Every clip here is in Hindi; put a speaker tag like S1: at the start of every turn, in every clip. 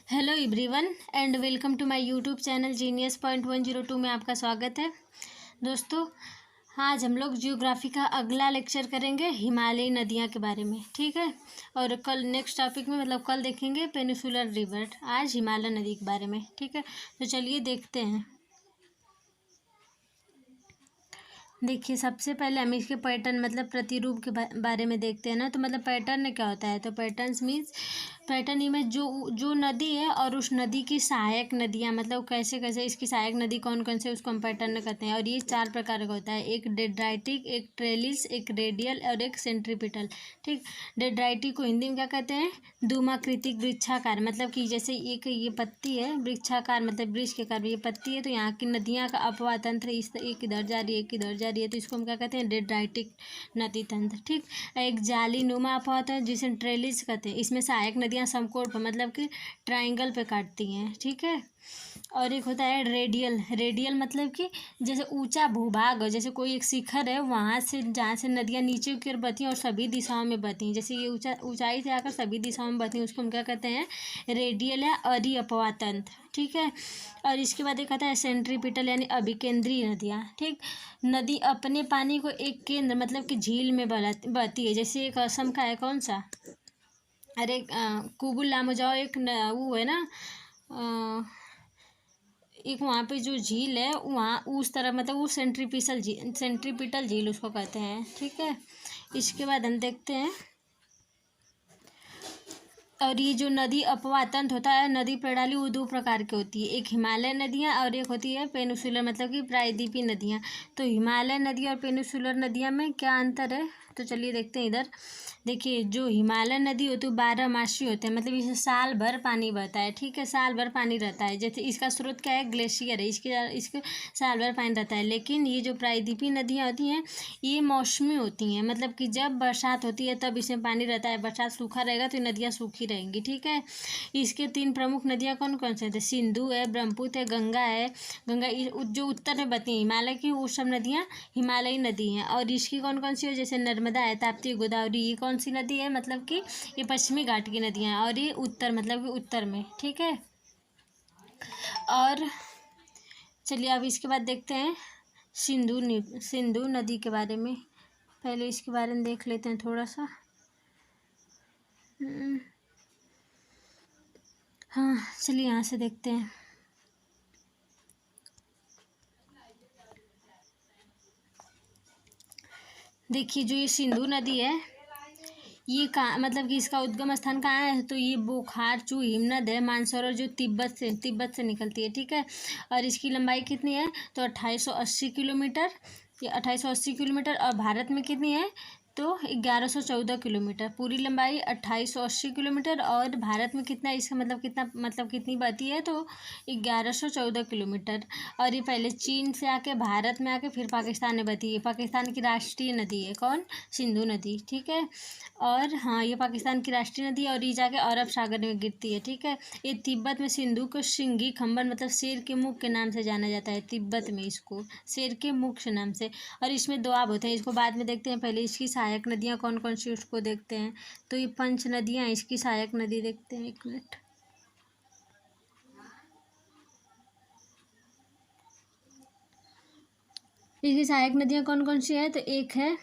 S1: Hello everyone and welcome to my YouTube channel genius point 102 में आपका स्वागत है। दोस्तों, आज हम लोग जियोग्राफी का अगला लेक्चर करेंगे हिमालयी नदियाँ के बारे में, ठीक है। और कल नेक्स्ट टॉपिक में कल देखेंगे पेनिसुलर रिवर, आज हिमालय नदी के बारे में, ठीक है। तो चलिए देखते हैं। देखिए, सबसे पहले हम इसके पैटर्न प्रतिरूप के बारे में देखते हैं ना। तो पैटर्न क्या होता है? तो पैटर्न्स मीन्स पैटर्न इमेज जो नदी है और उस नदी की सहायक नदियाँ, कैसे कैसे इसकी सहायक नदी कौन कौन से, उसको हम पैटर्न कहते हैं। और ये 4 प्रकार का होता है, एक डेड्राइटिक, एक ट्रेलिस, एक रेडियल और एक सेंट्रीपिटल, ठीक। डेड्राइटिक को हिंदी में क्या कहते हैं? धूमाकृतिक वृक्षाकार, कि जैसे एक ये पत्ती है, वृक्षाकार वृक्ष के कारण ये पत्ती है, तो यहाँ की नदियाँ का अपवाह तंत्र इस एक इधर जा रही है, एक इधर जा रही है, तो इसको हम क्या कहते हैं? डेड्राइटिक नदी तंत्र, ठीक। एक जाली नुमा अपवाह है जिसे ट्रेलिस कहते हैं, इसमें सहायक नदियाँ समकोण पर कि ट्राइंगल पे काटती हैं, ठीक है। और एक होता है रेडियल। रेडियल कि जैसे ऊंचा भूभाग हो, जैसे कोई एक शिखर है, वहाँ से जहाँ से नदियाँ नीचे की ओर बहती हैं और सभी दिशाओं में बहती हैं, जैसे ये ऊंचाई से आकर सभी दिशाओं में बहती हैं, उसको हम क्या कहते हैं? रेडियल या अरिअपवाह तंत्र, ठीक है। और इसके बाद एक आता है सेंट्रीपिटल यानी अभिकेंद्रीय नदियाँ, ठीक। नदी अपने पानी को एक केंद्र कि झील में बहती है, जैसे एक असम का है, कौन सा? अरे कुबुल लामोजाओ, एक वो है ना, एक वहाँ पे जो झील है, वहाँ उस तरह वो सेंट्रीपिटल झील उसको कहते हैं, ठीक है। इसके बाद हम देखते हैं। और ये जो नदी अपवाह तंत्र होता है, नदी प्रणाली, वो 2 प्रकार की होती है, एक हिमालय नदियाँ और एक होती है पेनिसुलर कि प्रायद्वीपीय नदियाँ। तो हिमालय नदी और पेनिसुलर नदियाँ में क्या अंतर है? तो चलिए देखते हैं इधर। देखिए, जो हिमालय नदी होती है वो 12 मासी होते हैं, इसे साल भर पानी बहता है, ठीक है, साल भर पानी रहता है। जैसे इसका स्रोत क्या है? ग्लेशियर है, इसके साल भर पानी रहता है। लेकिन ये जो प्रायद्वीपीय नदियाँ होती हैं, ये मौसमी होती हैं, कि जब बरसात होती है तब इसमें पानी रहता है, बरसात सूखा रहेगा तो नदियाँ सूखी रहेंगी, ठीक है। इसके 3 प्रमुख नदियाँ कौन कौन से थे? सिंधु है, ब्रह्मपुत्र है, गंगा है। गंगा जो उत्तर में बहती है हिमालय की, वो सब नदियाँ हिमालयी नदी हैं। और इसकी कौन कौन सी है? जैसे नर्मदा है, ताप्ती, गोदावरी। ये कौन सी नदी है? कि ये पश्चिमी घाट की नदियाँ हैं, और ये उत्तर कि उत्तर में, ठीक है। और चलिए अब इसके बाद देखते हैं सिंधु नदी के बारे में। पहले इसके बारे में देख लेते हैं थोड़ा सा। हाँ, चलिए यहाँ से देखते हैं। देखिए, जो ये सिंधु नदी है, ये कहाँ कि इसका उद्गम स्थान कहाँ है? तो ये बोखारचू हिमनद है, मानसरोवर जो तिब्बत से निकलती है, ठीक है। और इसकी लंबाई कितनी है? तो 2880 किलोमीटर, ये 2880 किलोमीटर। और भारत में कितनी है? तो 1114 किलोमीटर। पूरी लंबाई 2880 किलोमीटर, और भारत में कितना इसका कितनी बहती है? तो 1114 किलोमीटर। और ये पहले चीन से आके भारत में आके फिर पाकिस्तान में बहती है। पाकिस्तान की राष्ट्रीय नदी है कौन? सिंधु नदी, ठीक है। और हाँ, ये पाकिस्तान की राष्ट्रीय नदी है, और ये जाके अरब सागर में गिरती है, ठीक है। ये तिब्बत में सिंधु को सिंघी खंबन शेर के मुख के नाम से जाना जाता है, तिब्बत में इसको शेर के मुख के नाम से। और इसमें 2 आब होते हैं, इसको बाद में देखते हैं, पहले इसकी सहायक नदियाँ कौन कौन सी उसको देखते हैं। तो ये 5 नदियाँ, इसकी सहायक नदी देखते हैं, 1 मिनट। इसकी सहायक नदियाँ कौन कौन सी है? तो एक है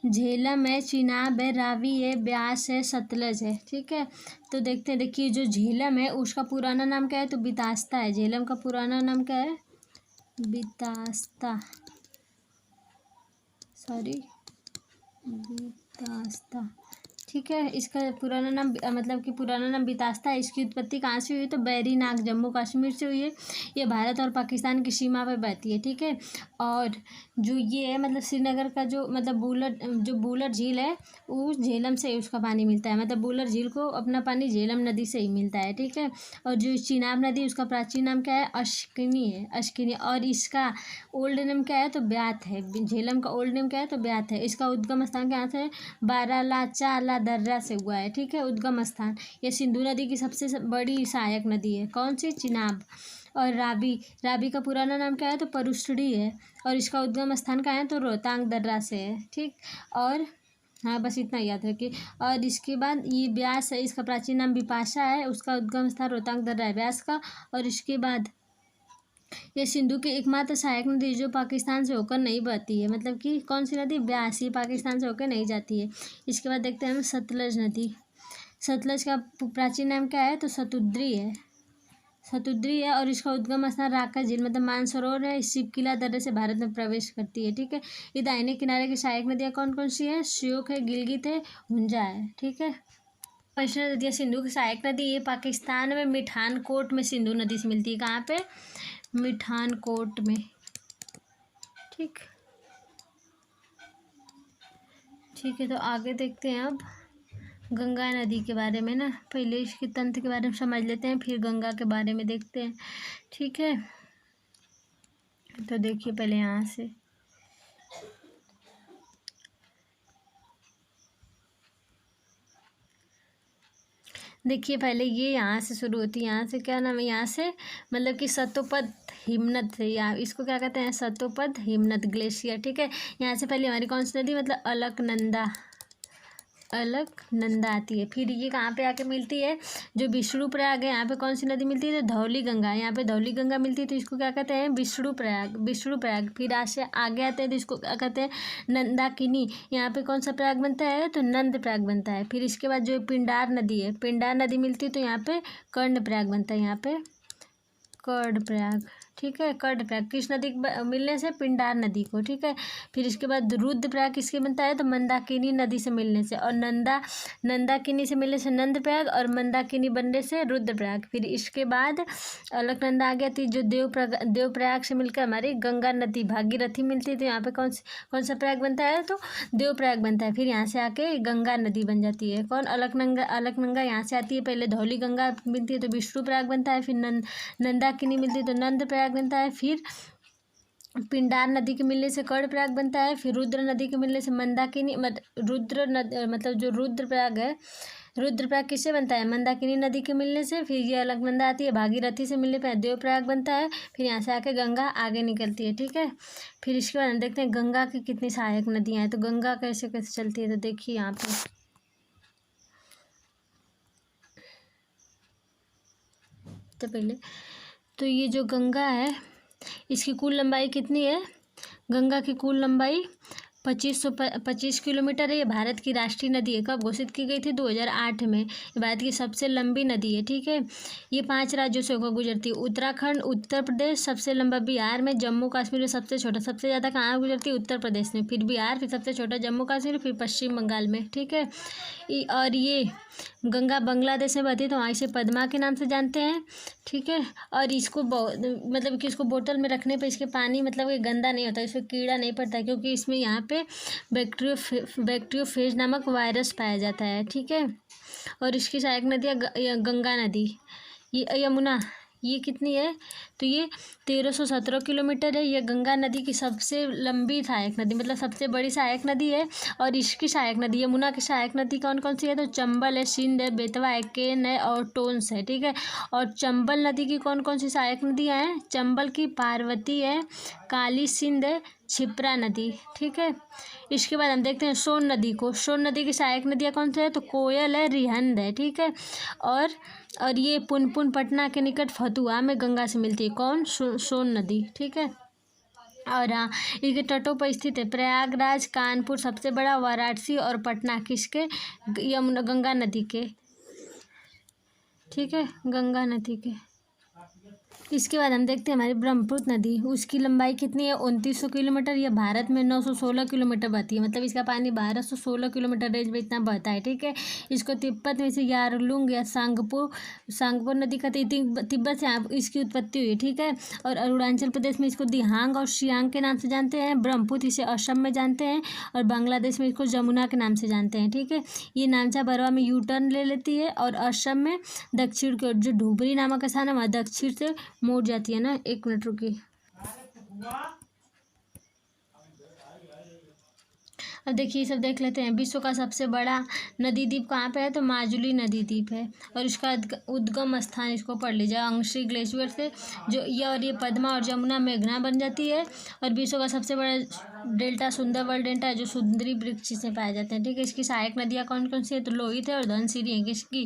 S1: झेलम है, चिनाब है, रावी है, ब्यास है, सतलज है, ठीक है। तो देखते हैं। देखिए, जो झेलम है उसका पुराना नाम क्या है? तो बितास्ता है। झेलम का पुराना नाम क्या है? बितास्ता, बितास्ता, ठीक है। इसका पुराना नाम पुराना नाम बितास्ता है। इसकी उत्पत्ति कहाँ से हुई है? तो बैरीनाग, जम्मू कश्मीर से हुई है। ये भारत और पाकिस्तान की सीमा पर बहती है, ठीक है। और जो ये है श्रीनगर का जो बुलर झील है, वो झेलम से उसका पानी मिलता है। बुलर झील को अपना पानी झेलम नदी से ही मिलता है, ठीक है। और जो चिनाब नदी, उसका प्राचीन नाम क्या है? अश्किनी है, अश्किनी। और इसका ओल्ड नेम क्या है? तो ब्यात है। झेलम का ओल्ड नेम क्या है? तो ब्यात है। इसका उद्गम स्थान कहाँ से है? बारालाचाला दर्रा से हुआ है, ठीक है, उद्गम स्थान। ये सिंधु नदी की सबसे बड़ी सहायक नदी है, कौन सी? चिनाब। और रावी का पुराना नाम क्या है? तो परुष्टी है। और इसका उद्गम स्थान कहाँ है? तो रोहतांग दर्रा से है, ठीक। और हाँ बस इतना याद रखिए। और इसके बाद ये ब्यास है, इसका प्राचीन नाम बिपाशा है, उसका उद्गम स्थान रोहतांग दर्रा है ब्यास का। और इसके बाद ये सिंधु की एकमात्र सहायक नदी जो पाकिस्तान से होकर नहीं बहती है, मतलब कि कौन सी नदी, ब्यास, ये पाकिस्तान से होकर नहीं जाती है। इसके बाद देखते हैं हम सतलज नदी। सतलज का प्राचीन नाम क्या है, तो शतुद्री है, शतुद्री है। और इसका उद्गम स्थान राका झील मतलब मानसरोवर है, शिवकिला दर्रे से भारत में प्रवेश करती है। ठीक है, ये दाहिने किनारे की सहायक नदियाँ कौन कौन सी है, श्योक है, गिलगित है, हुंजा है। ठीक है, पश्चिमी नदियाँ सिंधु की सहायक नदी, ये पाकिस्तान में मिठानकोट में सिंधु नदी से मिलती है। कहाँ पे, मिठानकोट में। ठीक ठीक है, तो आगे देखते हैं अब गंगा नदी के बारे में ना। पहले इसके तंत्र के बारे में समझ लेते हैं, फिर गंगा के बारे में देखते हैं। ठीक है, तो देखिए पहले यहाँ से देखिए, पहले ये यहाँ से शुरू होती है। यहाँ से क्या नाम है, यहाँ से मतलब कि सतोपद हिमनद से, या इसको क्या कहते हैं, सतोपद हिमनद ग्लेशियर। ठीक है, यहाँ से पहले हमारी कौन सी नदी, मतलब अलकनंदा, अलकनंदा आती है। फिर ये कहाँ पे आके मिलती है, जो विष्णुप्रयाग है, यहाँ पे कौन सी नदी मिलती है, तो धौली गंगा, यहाँ पे धौली गंगा मिलती है, तो इसको क्या कहते हैं, विष्णुप्रयाग, विष्णुप्रयाग। फिर आज से आगे आते हैं तो इसको क्या कहते हैं, नंदाकिनी, यहाँ पे कौन सा प्रयाग बनता है, तो नंद प्रयाग बनता है। फिर इसके बाद जो पिंडार नदी है, पिंडार नदी मिलती है, तो यहाँ पे कर्ण प्रयाग बनता है, यहाँ पे कर्ण प्रयाग। ठीक है, कर्ण प्रयाग किस नदी के मिलने से, पिंडार नदी को। ठीक है, फिर इसके बाद रुद्रप्रयाग किसके बनता है, तो मंदाकिनी नदी से मिलने से, और नंदाकिनी से मिलने से नंद प्रयाग, और मंदाकिनी बनने से रुद्रप्रयाग। फिर इसके बाद अलकनंदा आ गया थी, जो देवप्रयाग से मिलकर हमारी गंगा नदी भागीरथी मिलती है, तो यहाँ पे कौन सा प्रयाग बनता है, तो देवप्रयाग बनता है। फिर यहाँ से आके गंगा नदी बन जाती है, कौन, अलकनंदा यहाँ से आती है। पहले धौली गंगा मिलती है तो विष्णुप्रयाग बनता है, फिर नंदाकिनी मिलती है तो नंद प्रयाग बनता है। फिर पिंडार नदी के मिलने से कर्ण प्रयाग बनता है। फिर रुद्र नदी के मिलने से मंदाकिनी, मतलब जो रुद्रप्रयाग है, रुद्रप्रयाग किससे बनता है, मंदाकिनी नदी के मिलने से। फिर ये अलकनंदा आती है, भागीरथी से मिलने पर देवप्रयाग बनता है। फिर यहाँ से आके गंगा आगे निकलती है। ठीक है, फिर इसके बाद हम देखते हैं गंगा की कितनी सहायक नदियाँ हैं, तो गंगा कैसे कैसे चलती है, तो देखिए यहाँ पे तो पहले तो ये जो गंगा है, इसकी कुल लंबाई कितनी है, गंगा की कुल लंबाई 2525 किलोमीटर है। ये भारत की राष्ट्रीय नदी है। कब घोषित की गई थी, 2008 में। ये भारत की सबसे लंबी नदी है। ठीक है, ये 5 राज्यों से होकर गुजरती है, उत्तराखंड, उत्तर प्रदेश, सबसे लंबा बिहार में, जम्मू कश्मीर में सबसे छोटा, सबसे ज़्यादा कहाँ गुजरती है, उत्तर प्रदेश में, फिर बिहार, फिर सबसे छोटा जम्मू कश्मीर, फिर पश्चिम बंगाल में। ठीक है, और ये गंगा बांग्लादेश में बहती है, तो वहाँ इसे पद्मा के नाम से जानते हैं। ठीक है, और इसको मतलब कि इसको बोतल में रखने पे इसके पानी मतलब कि गंदा नहीं होता, इसमें कीड़ा नहीं पड़ता, क्योंकि इसमें यहाँ पे बैक्टीरियोफेज नामक वायरस पाया जाता है। ठीक है, और इसकी सहायक नदियाँ गंगा नदी, ये यमुना, ये कितनी है, तो ये 1317 किलोमीटर है। ये गंगा नदी की सबसे लंबी सहायक नदी, मतलब सबसे बड़ी सहायक नदी है। और इसकी सहायक नदी, यमुना की सहायक नदी कौन कौन सी है, तो चंबल है, सिंध है, बेतवा है, केन है और टोंस है। ठीक है, और चंबल नदी की कौन कौन सी सहायक नदियाँ हैं, चंबल की पार्वती है, काली सिंध है, क्षिप्रा नदी। ठीक है, इसके बाद हम देखते हैं सोन नदी को। सोन नदी की सहायक नदियाँ कौन सी है, तो कोयल है, रिहंद है। ठीक है, और ये पुनपुन पटना के निकट फतुहा में गंगा से मिलती है, कौन, सोन नदी। ठीक है, और हाँ, इसके तटों पर स्थित है प्रयागराज, कानपुर सबसे बड़ा, वाराणसी और पटना किसके, यमुना गंगा नदी के। ठीक है, गंगा नदी के। इसके बाद हम देखते हैं हमारी ब्रह्मपुत्र नदी, उसकी लंबाई कितनी है, 2900 किलोमीटर। यह भारत में 916 किलोमीटर बहती है, मतलब इसका पानी 1216 किलोमीटर रेंज में इतना बहता है। ठीक है, इसको तिब्बत में से यारलुंग या सांगपो नदी का तिब्बत से इसकी उत्पत्ति हुई। ठीक है, और अरुणाचल प्रदेश में इसको दिहांग और शियांग के नाम से जानते हैं। ब्रह्मपुत्र इसे असम में जानते हैं, और बांग्लादेश में इसको जमुना के नाम से जानते हैं। ठीक है, ये नामचा बरवा में यू टर्न ले लेती है, और असम में दक्षिण की ओर जो धुबरी नामक स्थान है वहाँ दक्षिण से मोड़ जाती है ना। 1 मिनट रुकी। अब देखिए सब देख लेते हैं। विश्व का सबसे बड़ा नदी द्वीप कहाँ पे है, तो माजुली नदी द्वीप है, और इसका उद्गम स्थान इसको पढ़ लीजिए, अंगशी ग्लेशियर से जो ये, और ये पद्मा और जमुना मेघना बन जाती है। और विश्व का सबसे बड़ा डेल्टा सुंदरवन डेल्टा है जो सुंदरी वृक्ष से पाए जाते हैं। ठीक है, इसकी सहायक नदियाँ कौन कौन सी है, तो लोहित है और धनसिरी है किसकी,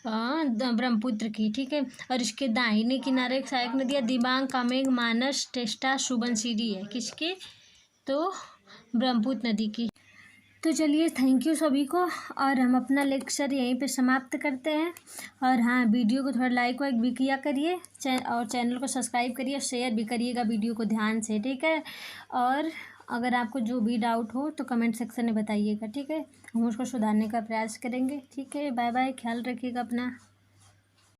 S1: ब्रह्मपुत्र की। ठीक है, और इसके दाहिने किनारे सहायक नदियाँ दिबांग, कामेंग, मानस, टेस्टा, सुबनसिरी है किसकी, तो ब्रह्मपुत्र नदी की। तो चलिए, थैंक यू सभी को, और हम अपना लेक्चर यहीं पे समाप्त करते हैं। और हाँ, वीडियो को थोड़ा लाइक वाइक भी किया करिए, और चैनल को सब्सक्राइब करिए, शेयर भी करिएगा वीडियो को ध्यान से। ठीक है, और अगर आपको जो भी डाउट हो तो कमेंट सेक्शन में बताइएगा। ठीक है, हम उसको सुधारने का प्रयास करेंगे। ठीक है, बाय बाय, ख्याल रखिएगा अपना।